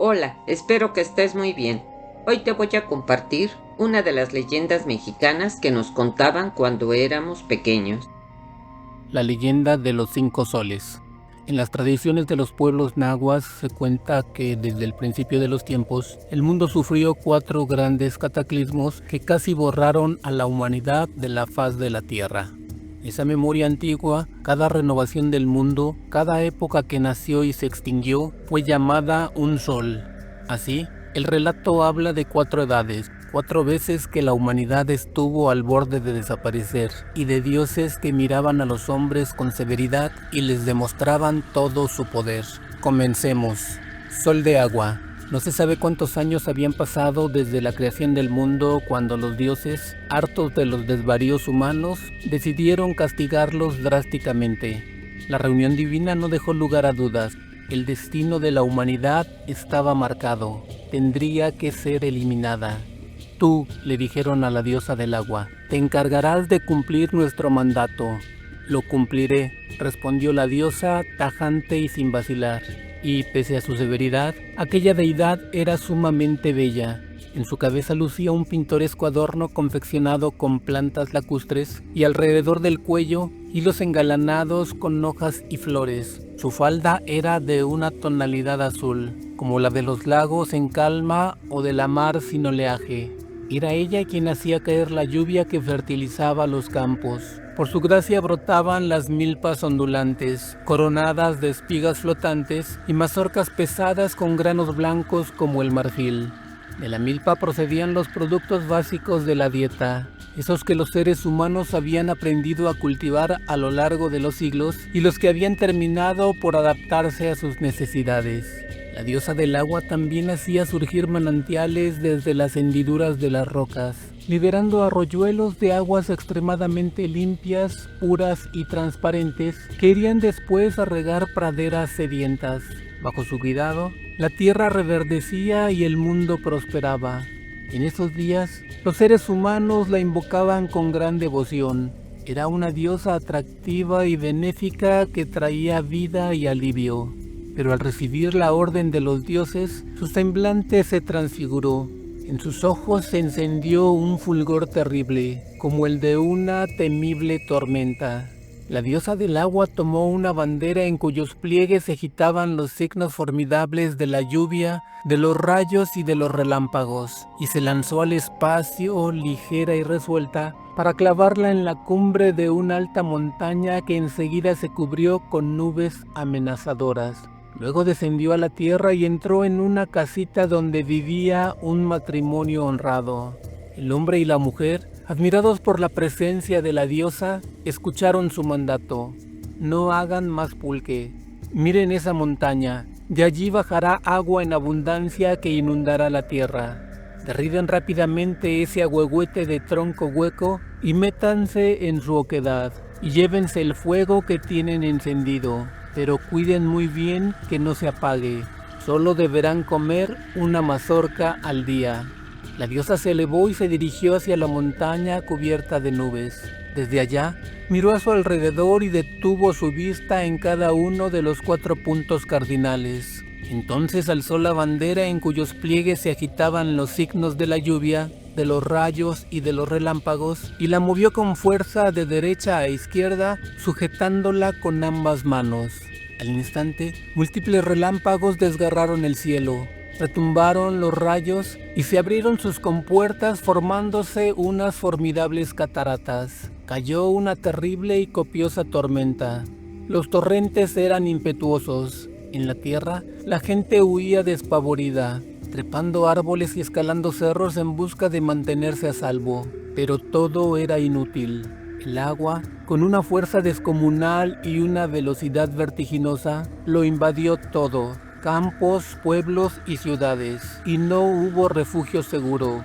Hola, espero que estés muy bien. Hoy te voy a compartir una de las leyendas mexicanas que nos contaban cuando éramos pequeños. La leyenda de los 5 soles. En las tradiciones de los pueblos nahuas se cuenta que desde el principio de los tiempos, el mundo sufrió 4 grandes cataclismos que casi borraron a la humanidad de la faz de la tierra. Esa memoria antigua, cada renovación del mundo, cada época que nació y se extinguió, fue llamada un sol. Así, el relato habla de 4 edades, 4 veces que la humanidad estuvo al borde de desaparecer, y de dioses que miraban a los hombres con severidad y les demostraban todo su poder. Comencemos. Sol de agua. No se sabe cuántos años habían pasado desde la creación del mundo cuando los dioses, hartos de los desvaríos humanos, decidieron castigarlos drásticamente. La reunión divina no dejó lugar a dudas. El destino de la humanidad estaba marcado. Tendría que ser eliminada. Tú, le dijeron a la diosa del agua, te encargarás de cumplir nuestro mandato. Lo cumpliré, respondió la diosa tajante y sin vacilar. Y, pese a su severidad, aquella deidad era sumamente bella. En su cabeza lucía un pintoresco adorno confeccionado con plantas lacustres y alrededor del cuello hilos engalanados con hojas y flores. Su falda era de una tonalidad azul, como la de los lagos en calma o de la mar sin oleaje. Era ella quien hacía caer la lluvia que fertilizaba los campos. Por su gracia brotaban las milpas ondulantes, coronadas de espigas flotantes y mazorcas pesadas con granos blancos como el marfil. De la milpa procedían los productos básicos de la dieta, esos que los seres humanos habían aprendido a cultivar a lo largo de los siglos y los que habían terminado por adaptarse a sus necesidades. La diosa del agua también hacía surgir manantiales desde las hendiduras de las rocas, liberando arroyuelos de aguas extremadamente limpias, puras y transparentes que irían después a regar praderas sedientas. Bajo su cuidado, la tierra reverdecía y el mundo prosperaba. En esos días, los seres humanos la invocaban con gran devoción. Era una diosa atractiva y benéfica que traía vida y alivio. Pero al recibir la orden de los dioses, su semblante se transfiguró. En sus ojos se encendió un fulgor terrible, como el de una temible tormenta. La diosa del agua tomó una bandera en cuyos pliegues se agitaban los signos formidables de la lluvia, de los rayos y de los relámpagos, y se lanzó al espacio, ligera y resuelta, para clavarla en la cumbre de una alta montaña que enseguida se cubrió con nubes amenazadoras. Luego descendió a la tierra y entró en una casita donde vivía un matrimonio honrado. El hombre y la mujer, admirados por la presencia de la diosa, escucharon su mandato. No hagan más pulque. Miren esa montaña, de allí bajará agua en abundancia que inundará la tierra. Derriben rápidamente ese ahuehuete de tronco hueco y métanse en su oquedad, y llévense el fuego que tienen encendido. Pero cuiden muy bien que no se apague. Solo deberán comer una mazorca al día. La diosa se elevó y se dirigió hacia la montaña cubierta de nubes. Desde allá, miró a su alrededor y detuvo su vista en cada uno de los 4 puntos cardinales. Entonces alzó la bandera en cuyos pliegues se agitaban los signos de la lluvia, de los rayos y de los relámpagos, y la movió con fuerza de derecha a izquierda, sujetándola con ambas manos. Al instante, múltiples relámpagos desgarraron el cielo, retumbaron los rayos y se abrieron sus compuertas formándose unas formidables cataratas. Cayó una terrible y copiosa tormenta. Los torrentes eran impetuosos. En la tierra, la gente huía despavorida, trepando árboles y escalando cerros en busca de mantenerse a salvo. Pero todo era inútil. El agua, con una fuerza descomunal y una velocidad vertiginosa, lo invadió todo. Campos, pueblos y ciudades, y no hubo refugio seguro.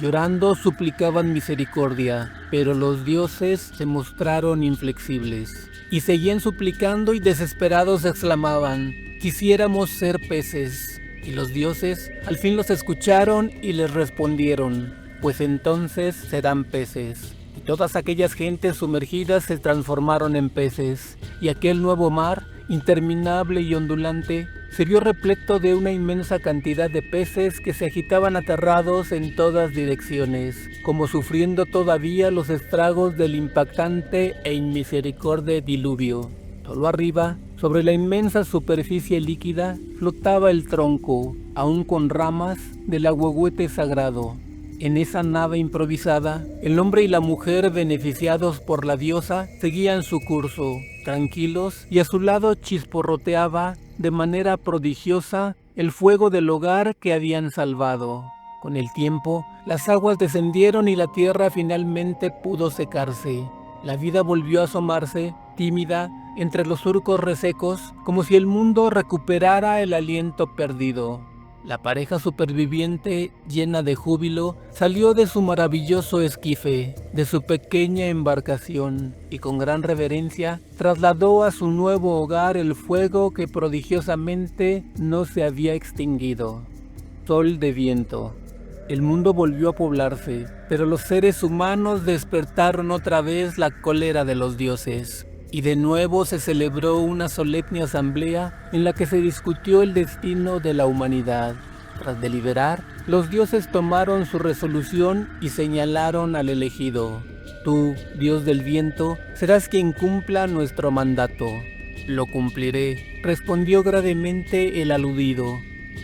Llorando suplicaban misericordia, pero los dioses se mostraron inflexibles. Y seguían suplicando y desesperados exclamaban, quisiéramos ser peces. Y los dioses al fin los escucharon y les respondieron, pues entonces serán peces. Y todas aquellas gentes sumergidas se transformaron en peces, y aquel nuevo mar, interminable y ondulante, se vio repleto de una inmensa cantidad de peces que se agitaban aterrados en todas direcciones, como sufriendo todavía los estragos del impactante e inmisericorde diluvio. Solo arriba, sobre la inmensa superficie líquida, flotaba el tronco, aún con ramas, del ahuehuete sagrado. En esa nave improvisada, el hombre y la mujer, beneficiados por la diosa, seguían su curso, tranquilos, y a su lado chisporroteaba, de manera prodigiosa, el fuego del hogar que habían salvado. Con el tiempo, las aguas descendieron y la tierra finalmente pudo secarse. La vida volvió a asomarse, tímida, entre los surcos resecos, como si el mundo recuperara el aliento perdido. La pareja superviviente, llena de júbilo, salió de su maravilloso esquife, de su pequeña embarcación, y con gran reverencia trasladó a su nuevo hogar el fuego que prodigiosamente no se había extinguido. Sol de viento. El mundo volvió a poblarse, pero los seres humanos despertaron otra vez la cólera de los dioses. Y de nuevo se celebró una solemne asamblea en la que se discutió el destino de la humanidad. Tras deliberar, los dioses tomaron su resolución y señalaron al elegido. Tú, Dios del viento, serás quien cumpla nuestro mandato. Lo cumpliré, respondió gravemente el aludido.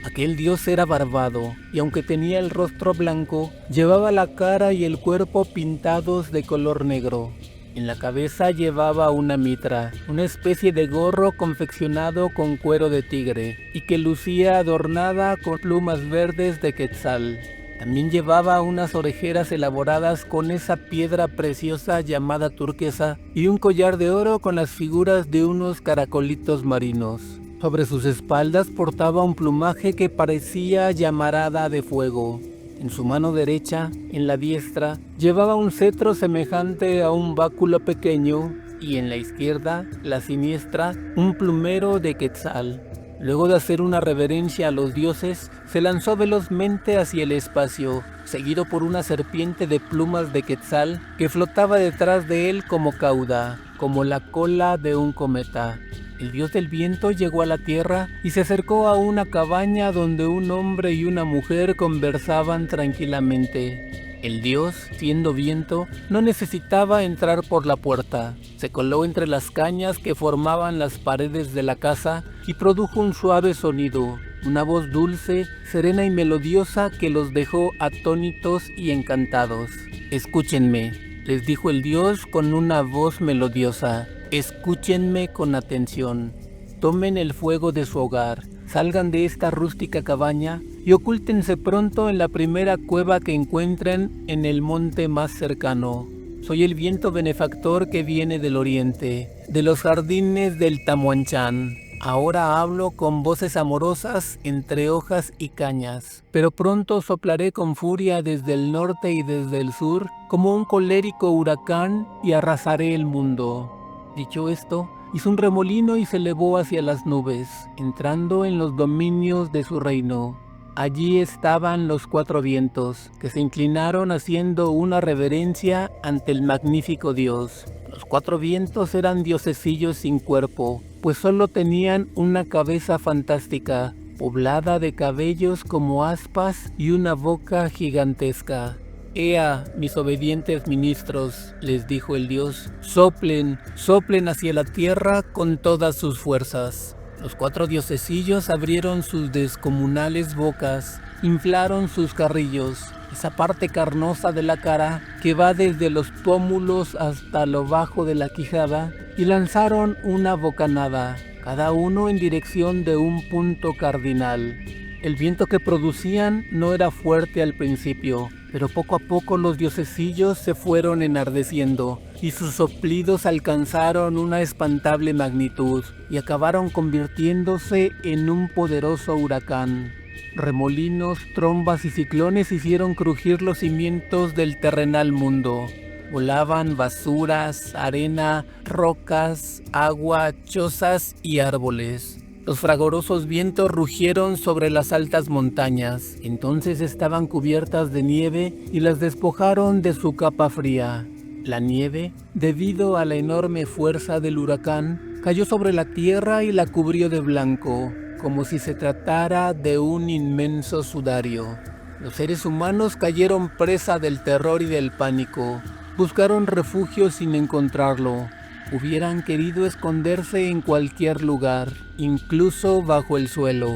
Aquel dios era barbado, y aunque tenía el rostro blanco, llevaba la cara y el cuerpo pintados de color negro. En la cabeza llevaba una mitra, una especie de gorro confeccionado con cuero de tigre, y que lucía adornada con plumas verdes de quetzal. También llevaba unas orejeras elaboradas con esa piedra preciosa llamada turquesa, y un collar de oro con las figuras de unos caracolitos marinos. Sobre sus espaldas portaba un plumaje que parecía llamarada de fuego. En su mano derecha, en la diestra, llevaba un cetro semejante a un báculo pequeño, y en la izquierda, la siniestra, un plumero de quetzal. Luego de hacer una reverencia a los dioses, se lanzó velozmente hacia el espacio, seguido por una serpiente de plumas de quetzal que flotaba detrás de él como cauda, como la cola de un cometa. El dios del viento llegó a la tierra y se acercó a una cabaña donde un hombre y una mujer conversaban tranquilamente. El dios, siendo viento, no necesitaba entrar por la puerta. Se coló entre las cañas que formaban las paredes de la casa y produjo un suave sonido, una voz dulce, serena y melodiosa que los dejó atónitos y encantados. «Escúchenme», les dijo el dios con una voz melodiosa. «Escúchenme con atención. Tomen el fuego de su hogar, salgan de esta rústica cabaña y ocúltense pronto en la primera cueva que encuentren en el monte más cercano. Soy el viento benefactor que viene del oriente, de los jardines del Tamuanchán. Ahora hablo con voces amorosas entre hojas y cañas, pero pronto soplaré con furia desde el norte y desde el sur como un colérico huracán y arrasaré el mundo». Dicho esto, hizo un remolino y se elevó hacia las nubes, entrando en los dominios de su reino. Allí estaban los cuatro vientos, que se inclinaron haciendo una reverencia ante el magnífico dios. Los cuatro vientos eran diosecillos sin cuerpo, pues solo tenían una cabeza fantástica, poblada de cabellos como aspas y una boca gigantesca. «Ea, mis obedientes ministros», les dijo el dios, «soplen, soplen hacia la tierra con todas sus fuerzas». Los cuatro diosecillos abrieron sus descomunales bocas, inflaron sus carrillos, esa parte carnosa de la cara que va desde los pómulos hasta lo bajo de la quijada, y lanzaron una bocanada, cada uno en dirección de un punto cardinal. El viento que producían no era fuerte al principio, pero poco a poco los diosecillos se fueron enardeciendo, y sus soplidos alcanzaron una espantable magnitud, y acabaron convirtiéndose en un poderoso huracán. Remolinos, trombas y ciclones hicieron crujir los cimientos del terrenal mundo. Volaban basuras, arena, rocas, agua, chozas y árboles. Los fragorosos vientos rugieron sobre las altas montañas, entonces estaban cubiertas de nieve y las despojaron de su capa fría. La nieve, debido a la enorme fuerza del huracán, cayó sobre la tierra y la cubrió de blanco. como si se tratara de un inmenso sudario. Los seres humanos cayeron presa del terror y del pánico. Buscaron refugio sin encontrarlo. Hubieran querido esconderse en cualquier lugar, incluso bajo el suelo.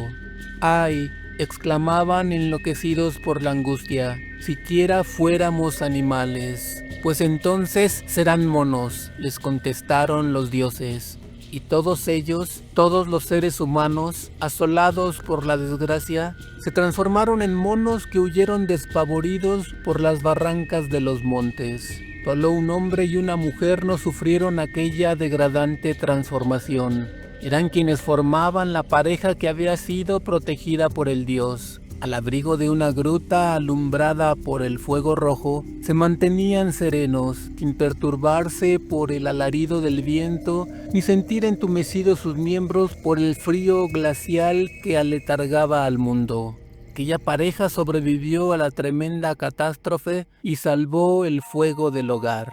¡Ay!, exclamaban enloquecidos por la angustia, siquiera fuéramos animales. Pues entonces serán monos, les contestaron los dioses. Y todos ellos, todos los seres humanos, asolados por la desgracia, se transformaron en monos que huyeron despavoridos por las barrancas de los montes. Solo un hombre y una mujer no sufrieron aquella degradante transformación. Eran quienes formaban la pareja que había sido protegida por el dios. Al abrigo de una gruta alumbrada por el fuego rojo, se mantenían serenos, sin perturbarse por el alarido del viento, ni sentir entumecidos sus miembros por el frío glacial que aletargaba al mundo. Aquella pareja sobrevivió a la tremenda catástrofe y salvó el fuego del hogar.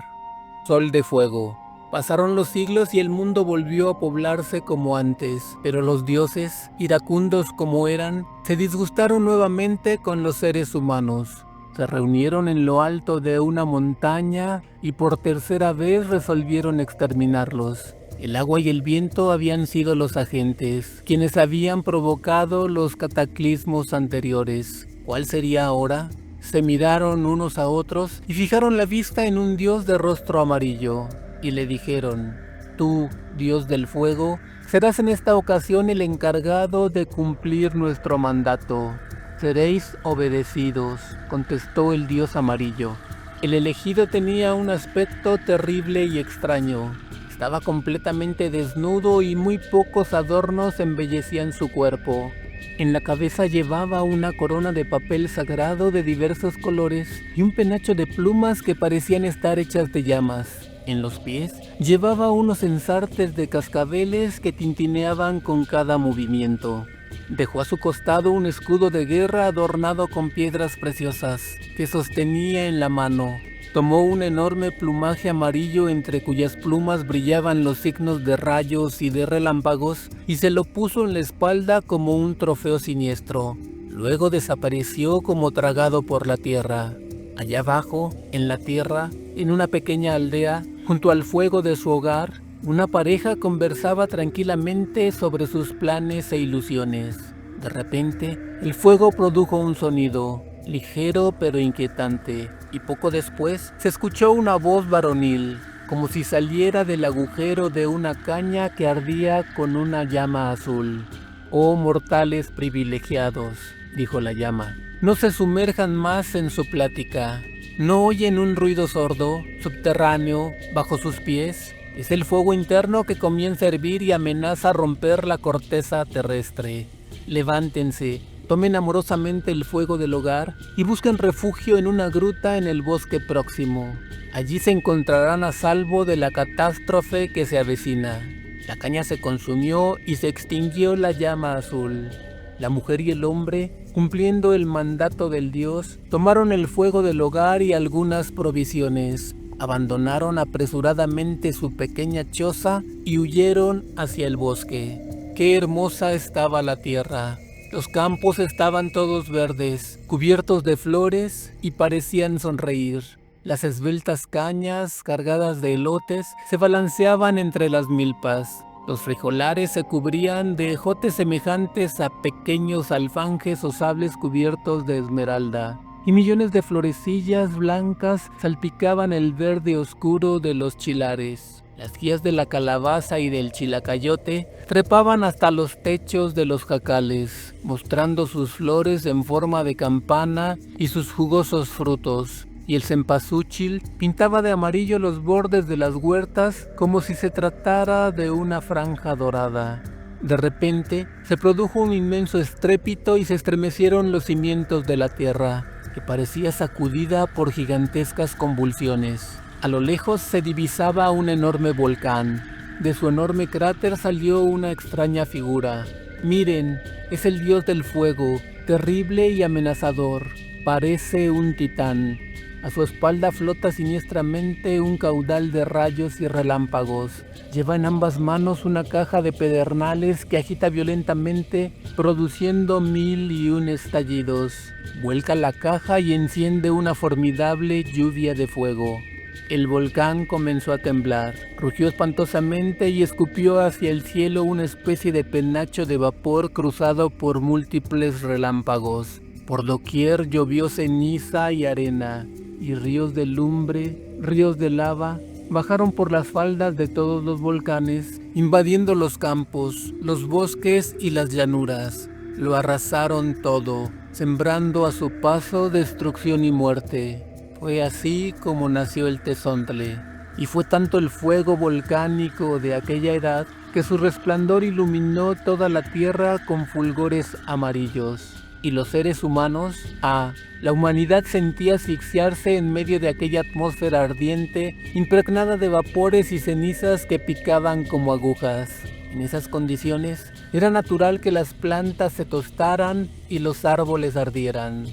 Sol de fuego. Pasaron los siglos y el mundo volvió a poblarse como antes, pero los dioses, iracundos como eran, se disgustaron nuevamente con los seres humanos. Se reunieron en lo alto de una montaña y por tercera vez resolvieron exterminarlos. El agua y el viento habían sido los agentes, quienes habían provocado los cataclismos anteriores. ¿Cuál sería ahora? Se miraron unos a otros y fijaron la vista en un dios de rostro amarillo. Y le dijeron: tú, Dios del fuego, serás en esta ocasión el encargado de cumplir nuestro mandato. Seréis obedecidos, contestó el dios amarillo. El elegido tenía un aspecto terrible y extraño. Estaba completamente desnudo y muy pocos adornos embellecían su cuerpo. En la cabeza llevaba una corona de papel sagrado de diversos colores y un penacho de plumas que parecían estar hechas de llamas. En los pies llevaba unos ensartes de cascabeles que tintineaban con cada movimiento. Dejó a su costado un escudo de guerra adornado con piedras preciosas que sostenía en la mano. Tomó un enorme plumaje amarillo entre cuyas plumas brillaban los signos de rayos y de relámpagos y se lo puso en la espalda como un trofeo siniestro. Luego desapareció como tragado por la tierra. Allá abajo, en la tierra, en una pequeña aldea, junto al fuego de su hogar, una pareja conversaba tranquilamente sobre sus planes e ilusiones. De repente, el fuego produjo un sonido, ligero pero inquietante, y poco después se escuchó una voz varonil, como si saliera del agujero de una caña que ardía con una llama azul. «Oh mortales privilegiados», dijo la llama, «no se sumerjan más en su plática. ¿No oyen un ruido sordo, subterráneo, bajo sus pies? Es el fuego interno que comienza a hervir y amenaza romper la corteza terrestre. Levántense, tomen amorosamente el fuego del hogar y busquen refugio en una gruta en el bosque próximo. Allí se encontrarán a salvo de la catástrofe que se avecina». La caña se consumió y se extinguió la llama azul. La mujer y el hombre, cumpliendo el mandato del dios, tomaron el fuego del hogar y algunas provisiones, abandonaron apresuradamente su pequeña choza y huyeron hacia el bosque. Qué hermosa estaba la tierra. Los campos estaban todos verdes, cubiertos de flores y parecían sonreír. Las esbeltas cañas, cargadas de elotes, se balanceaban entre las milpas. Los frijolares se cubrían de ejotes semejantes a pequeños alfanjes o sables cubiertos de esmeralda, y millones de florecillas blancas salpicaban el verde oscuro de los chilares. Las guías de la calabaza y del chilacayote trepaban hasta los techos de los jacales, mostrando sus flores en forma de campana y sus jugosos frutos. Y el cempasúchil pintaba de amarillo los bordes de las huertas como si se tratara de una franja dorada. De repente se produjo un inmenso estrépito y se estremecieron los cimientos de la tierra, que parecía sacudida por gigantescas convulsiones. A lo lejos se divisaba un enorme volcán. De su enorme cráter salió una extraña figura. Miren, es el dios del fuego, terrible y amenazador. Parece un titán. A su espalda flota siniestramente un caudal de rayos y relámpagos. Lleva en ambas manos una caja de pedernales que agita violentamente, produciendo 1001 estallidos. Vuelca la caja y enciende una formidable lluvia de fuego. El volcán comenzó a temblar, rugió espantosamente y escupió hacia el cielo una especie de penacho de vapor cruzado por múltiples relámpagos. Por doquier llovió ceniza y arena, y ríos de lumbre, ríos de lava, bajaron por las faldas de todos los volcanes, invadiendo los campos, los bosques y las llanuras. Lo arrasaron todo, sembrando a su paso destrucción y muerte. Fue así como nació el Tezontle, y fue tanto el fuego volcánico de aquella edad que su resplandor iluminó toda la tierra con fulgores amarillos. Y los seres humanos, la humanidad sentía asfixiarse en medio de aquella atmósfera ardiente, impregnada de vapores y cenizas que picaban como agujas. En esas condiciones, era natural que las plantas se tostaran y los árboles ardieran.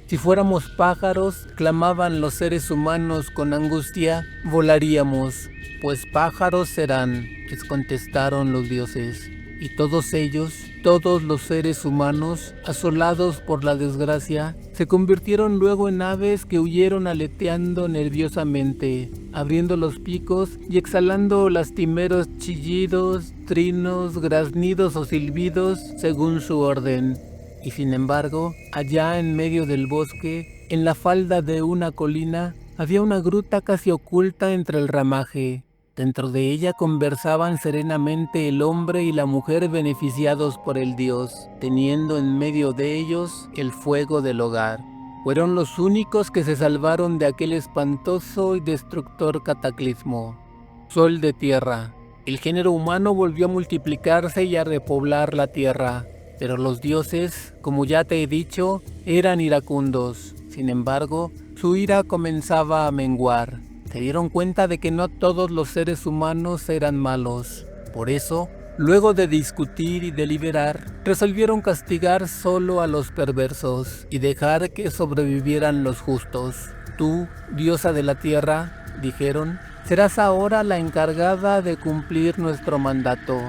Si fuéramos pájaros, clamaban los seres humanos con angustia, volaríamos, pues pájaros serán, les contestaron los dioses. Y todos ellos, todos los seres humanos, asolados por la desgracia, se convirtieron luego en aves que huyeron aleteando nerviosamente, abriendo los picos y exhalando lastimeros chillidos, trinos, graznidos o silbidos según su orden. Y sin embargo, allá en medio del bosque, en la falda de una colina, había una gruta casi oculta entre el ramaje. Dentro de ella conversaban serenamente el hombre y la mujer beneficiados por el dios, teniendo en medio de ellos el fuego del hogar. Fueron los únicos que se salvaron de aquel espantoso y destructor cataclismo. Sol de tierra. El género humano volvió a multiplicarse y a repoblar la tierra. Pero los dioses, como ya te he dicho, eran iracundos. Sin embargo, su ira comenzaba a menguar. Se dieron cuenta de que no todos los seres humanos eran malos. Por eso, luego de discutir y deliberar, resolvieron castigar solo a los perversos y dejar que sobrevivieran los justos. Tú, diosa de la tierra, dijeron, serás ahora la encargada de cumplir nuestro mandato.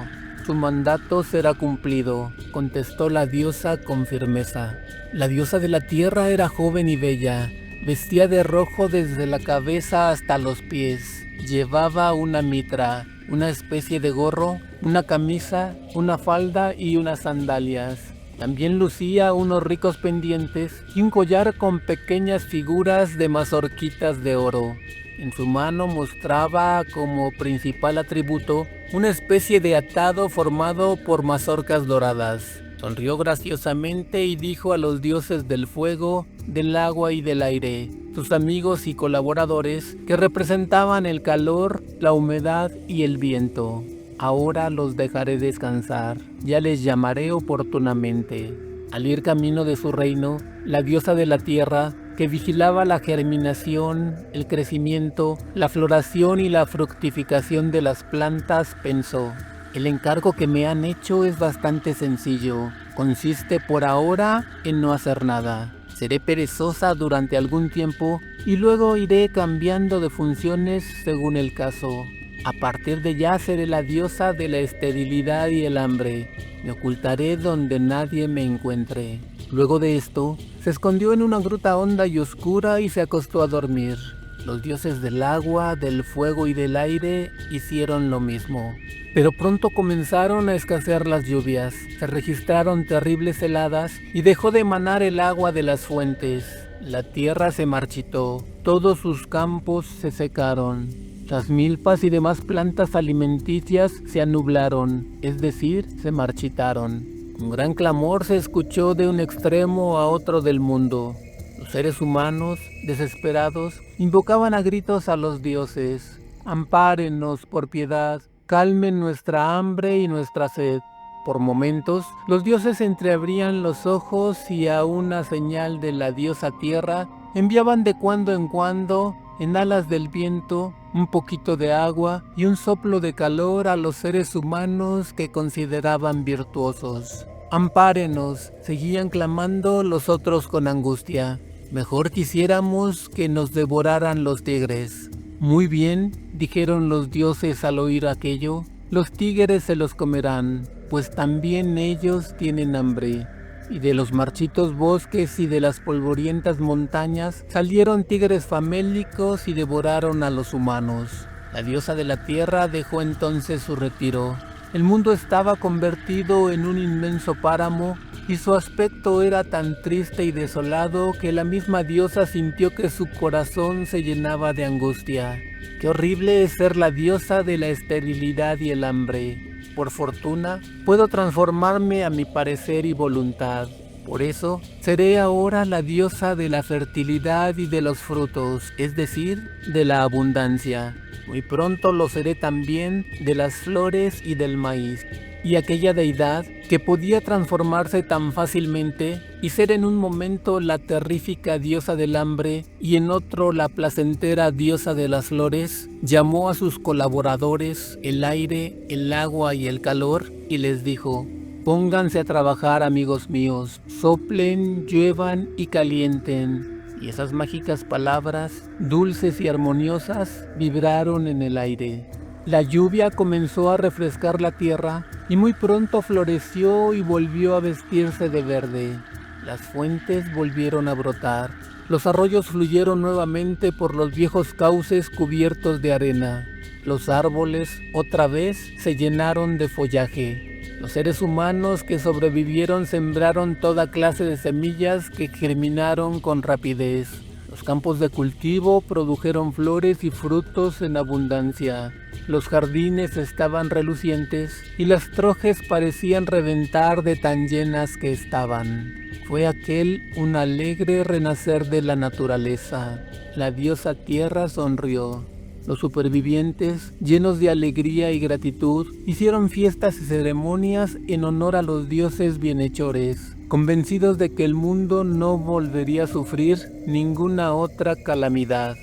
Su mandato será cumplido, contestó la diosa con firmeza. La diosa de la tierra era joven y bella, vestía de rojo desde la cabeza hasta los pies, llevaba una mitra, una especie de gorro, una camisa, una falda y unas sandalias. También lucía unos ricos pendientes y un collar con pequeñas figuras de mazorquitas de oro. En su mano mostraba como principal atributo una especie de atado formado por mazorcas doradas. Sonrió graciosamente y dijo a los dioses del fuego, del agua y del aire, sus amigos y colaboradores que representaban el calor, la humedad y el viento. Ahora los dejaré descansar, ya les llamaré oportunamente. Al ir camino de su reino, la diosa de la tierra, que vigilaba la germinación, el crecimiento, la floración y la fructificación de las plantas, pensó: el encargo que me han hecho es bastante sencillo. Consiste por ahora en no hacer nada. Seré perezosa durante algún tiempo y luego iré cambiando de funciones según el caso. A partir de ya seré la diosa de la esterilidad y el hambre. Me ocultaré donde nadie me encuentre. Luego de esto, se escondió en una gruta honda y oscura y se acostó a dormir. Los dioses del agua, del fuego y del aire hicieron lo mismo. Pero pronto comenzaron a escasear las lluvias, se registraron terribles heladas y dejó de emanar el agua de las fuentes. La tierra se marchitó, todos sus campos se secaron. Las milpas y demás plantas alimenticias se anublaron, es decir, se marchitaron. Un gran clamor se escuchó de un extremo a otro del mundo. Los seres humanos, desesperados, invocaban a gritos a los dioses. Ampárenos por piedad, calmen nuestra hambre y nuestra sed. Por momentos, los dioses entreabrían los ojos y a una señal de la diosa tierra, enviaban de cuando en cuando, en alas del viento, un poquito de agua y un soplo de calor a los seres humanos que consideraban virtuosos. Ampárenos, seguían clamando los otros con angustia. Mejor quisiéramos que nos devoraran los tigres. Muy bien, dijeron los dioses al oír aquello, los tigres se los comerán, pues también ellos tienen hambre. Y de los marchitos bosques y de las polvorientas montañas salieron tigres famélicos y devoraron a los humanos. La diosa de la tierra dejó entonces su retiro. El mundo estaba convertido en un inmenso páramo y su aspecto era tan triste y desolado que la misma diosa sintió que su corazón se llenaba de angustia. Qué horrible es ser la diosa de la esterilidad y el hambre. Por fortuna, puedo transformarme a mi parecer y voluntad. Por eso, seré ahora la diosa de la fertilidad y de los frutos, es decir, de la abundancia. Muy pronto lo seré también de las flores y del maíz. Y aquella deidad que podía transformarse tan fácilmente y ser en un momento la terrífica diosa del hambre y en otro la placentera diosa de las flores, llamó a sus colaboradores, el aire, el agua y el calor, y les dijo: pónganse a trabajar, amigos míos, soplen, lluevan y calienten. Y esas mágicas palabras, dulces y armoniosas, vibraron en el aire. La lluvia comenzó a refrescar la tierra y muy pronto floreció y volvió a vestirse de verde. Las fuentes volvieron a brotar. Los arroyos fluyeron nuevamente por los viejos cauces cubiertos de arena. Los árboles otra vez se llenaron de follaje. Los seres humanos que sobrevivieron sembraron toda clase de semillas que germinaron con rapidez. Los campos de cultivo produjeron flores y frutos en abundancia. Los jardines estaban relucientes y las trojes parecían reventar de tan llenas que estaban. Fue aquel un alegre renacer de la naturaleza. La diosa tierra sonrió. Los supervivientes, llenos de alegría y gratitud, hicieron fiestas y ceremonias en honor a los dioses bienhechores, convencidos de que el mundo no volvería a sufrir ninguna otra calamidad.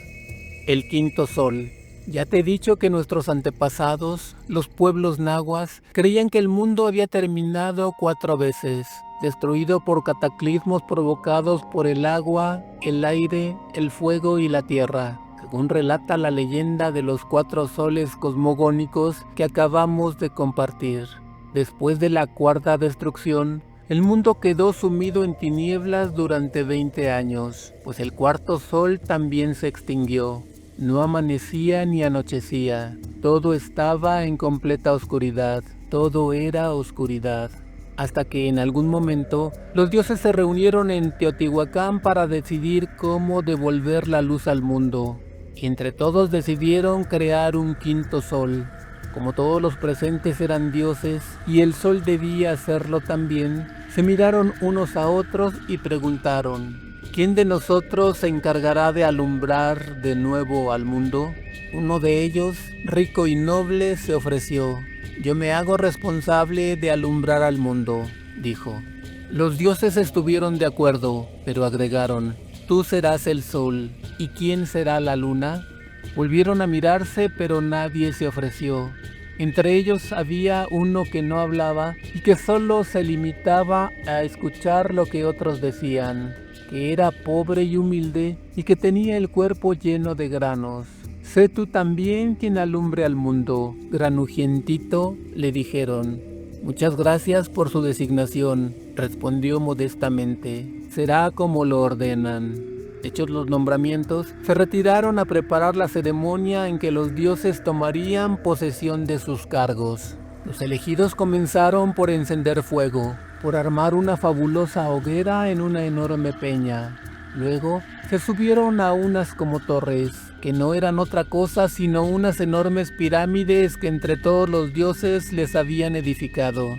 El quinto sol. Ya te he dicho que nuestros antepasados, los pueblos nahuas, creían que el mundo había terminado 4 veces, destruido por cataclismos provocados por el agua, el aire, el fuego y la tierra, según relata la leyenda de los 4 soles cosmogónicos que acabamos de compartir. Después de la cuarta destrucción, el mundo quedó sumido en tinieblas durante 20 años, pues el cuarto sol también se extinguió. No amanecía ni anochecía, todo estaba en completa oscuridad, todo era oscuridad. Hasta que en algún momento los dioses se reunieron en Teotihuacán para decidir cómo devolver la luz al mundo. Y entre todos decidieron crear un quinto sol. Como todos los presentes eran dioses y el sol debía hacerlo también, se miraron unos a otros y preguntaron: ¿quién de nosotros se encargará de alumbrar de nuevo al mundo? Uno de ellos, rico y noble, se ofreció. Yo me hago responsable de alumbrar al mundo, dijo. Los dioses estuvieron de acuerdo, pero agregaron: tú serás el sol, ¿y quién será la luna? Volvieron a mirarse, pero nadie se ofreció. Entre ellos había uno que no hablaba y que solo se limitaba a escuchar lo que otros decían, que era pobre y humilde y que tenía el cuerpo lleno de granos. Sé tú también quien alumbre al mundo, granujientito, le dijeron. Muchas gracias por su designación, respondió modestamente. Será como lo ordenan. Hechos los nombramientos, se retiraron a preparar la ceremonia en que los dioses tomarían posesión de sus cargos. Los elegidos comenzaron por encender fuego, por armar una fabulosa hoguera en una enorme peña. Luego se subieron a unas como torres, que no eran otra cosa sino unas enormes pirámides que entre todos los dioses les habían edificado.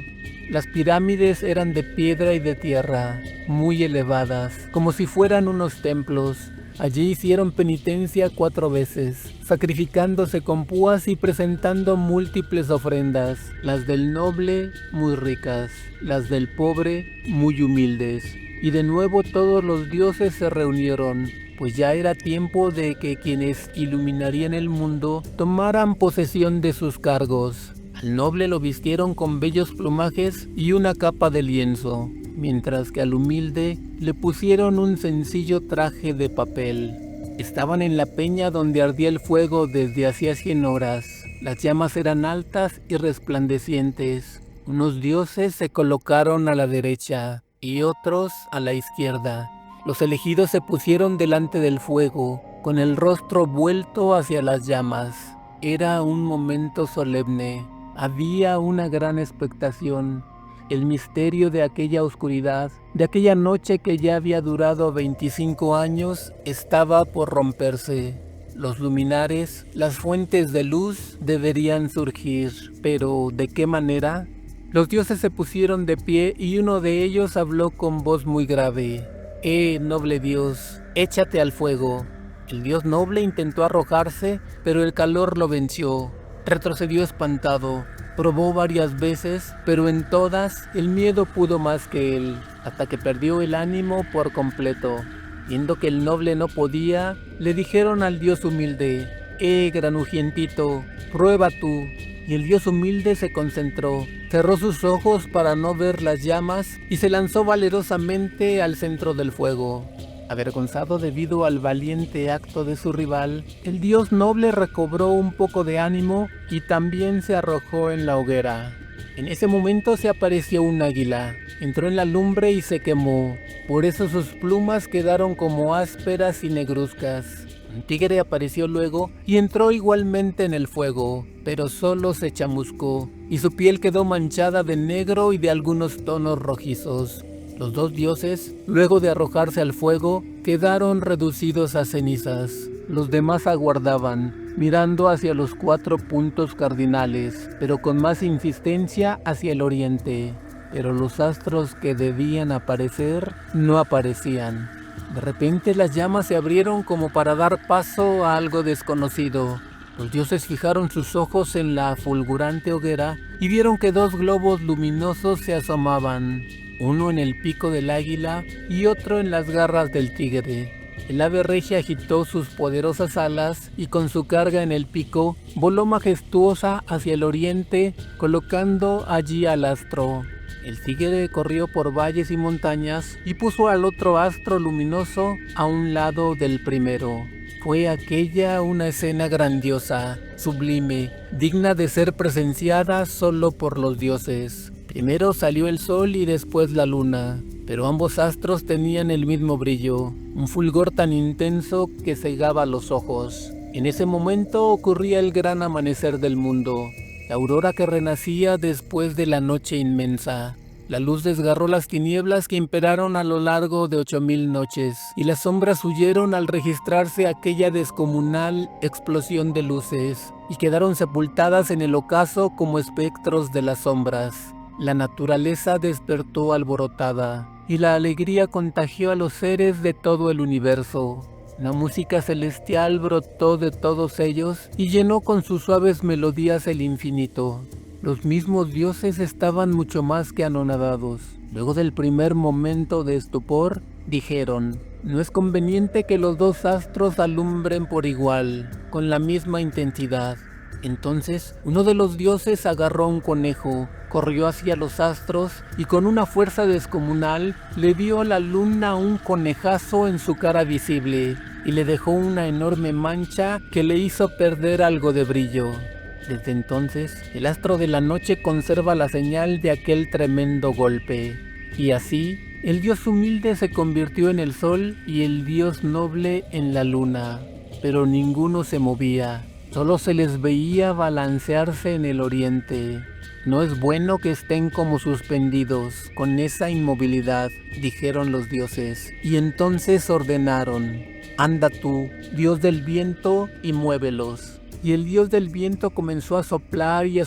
Las pirámides eran de piedra y de tierra, muy elevadas, como si fueran unos templos. Allí hicieron penitencia 4 veces, sacrificándose con púas y presentando múltiples ofrendas, las del noble muy ricas, las del pobre muy humildes. Y de nuevo todos los dioses se reunieron, pues ya era tiempo de que quienes iluminarían el mundo tomaran posesión de sus cargos. Al noble lo vistieron con bellos plumajes y una capa de lienzo. mientras que al humilde le pusieron un sencillo traje de papel. Estaban en la peña donde ardía el fuego desde hacía 100 horas. Las llamas eran altas y resplandecientes. Unos dioses se colocaron a la derecha y otros a la izquierda. Los elegidos se pusieron delante del fuego, con el rostro vuelto hacia las llamas. Era un momento solemne. Había una gran expectación. El misterio de aquella oscuridad, de aquella noche que ya había durado 25 años, estaba por romperse. Los luminares, las fuentes de luz deberían surgir, pero ¿de qué manera? Los dioses se pusieron de pie y uno de ellos habló con voz muy grave. Noble dios, échate al fuego. El dios noble intentó arrojarse, pero el calor lo venció. Retrocedió espantado. Probó varias veces, pero en todas el miedo pudo más que él, hasta que perdió el ánimo por completo. Viendo que el noble no podía, le dijeron al dios humilde: granujientito, prueba tú. Y el dios humilde se concentró, cerró sus ojos para no ver las llamas y se lanzó valerosamente al centro del fuego. Avergonzado debido al valiente acto de su rival, el dios noble recobró un poco de ánimo y también se arrojó en la hoguera. En ese momento se apareció un águila, entró en la lumbre y se quemó, por eso sus plumas quedaron como ásperas y negruzcas. Un tigre apareció luego y entró igualmente en el fuego, pero solo se chamuscó, y su piel quedó manchada de negro y de algunos tonos rojizos. Los dos dioses, luego de arrojarse al fuego, quedaron reducidos a cenizas. Los demás aguardaban, mirando hacia los 4 puntos cardinales, pero con más insistencia hacia el oriente. Pero los astros que debían aparecer no aparecían. De repente las llamas se abrieron como para dar paso a algo desconocido. Los dioses fijaron sus ojos en la fulgurante hoguera y vieron que 2 globos luminosos se asomaban, uno en el pico del águila y otro en las garras del tigre. El ave regia agitó sus poderosas alas y con su carga en el pico voló majestuosa hacia el oriente, colocando allí al astro. El tigre corrió por valles y montañas y puso al otro astro luminoso a un lado del primero. Fue aquella una escena grandiosa, sublime, digna de ser presenciada solo por los dioses. Primero salió el sol y después la luna, pero ambos astros tenían el mismo brillo, un fulgor tan intenso que cegaba los ojos. En ese momento ocurría el gran amanecer del mundo, la aurora que renacía después de la noche inmensa. La luz desgarró las tinieblas que imperaron a lo largo de 8000 noches, y las sombras huyeron al registrarse aquella descomunal explosión de luces, y quedaron sepultadas en el ocaso como espectros de las sombras. La naturaleza despertó alborotada, y la alegría contagió a los seres de todo el universo. La música celestial brotó de todos ellos y llenó con sus suaves melodías el infinito. Los mismos dioses estaban mucho más que anonadados. Luego del primer momento de estupor, dijeron: no es conveniente que los 2 astros alumbren por igual, con la misma intensidad. Entonces, uno de los dioses agarró un conejo, corrió hacia los astros y con una fuerza descomunal le dio a la luna un conejazo en su cara visible y le dejó una enorme mancha que le hizo perder algo de brillo. Desde entonces, el astro de la noche conserva la señal de aquel tremendo golpe. Y así, el dios humilde se convirtió en el sol y el dios noble en la luna. Pero ninguno se movía. Solo se les veía balancearse en el oriente. No es bueno que estén como suspendidos, con esa inmovilidad, dijeron los dioses. Y entonces ordenaron: anda tú, dios del viento, y muévelos. Y el dios del viento comenzó a soplar y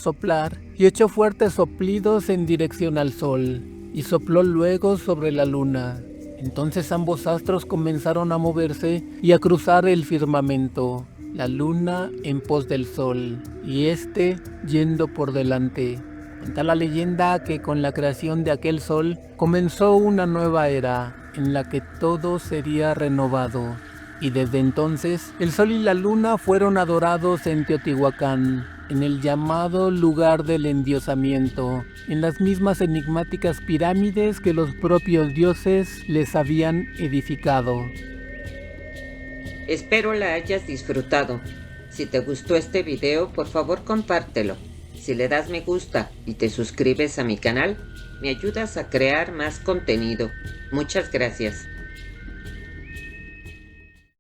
echó fuertes soplidos en dirección al sol, y sopló luego sobre la luna. Entonces ambos astros comenzaron a moverse y a cruzar el firmamento. La luna en pos del sol, y este yendo por delante. Cuenta la leyenda que con la creación de aquel sol comenzó una nueva era, en la que todo sería renovado. Y desde entonces, el sol y la luna fueron adorados en Teotihuacán. en el llamado lugar del endiosamiento, en las mismas enigmáticas pirámides que los propios dioses les habían edificado. Espero la hayas disfrutado. Si te gustó este video, por favor compártelo. Si le das me gusta y te suscribes a mi canal, me ayudas a crear más contenido. Muchas gracias.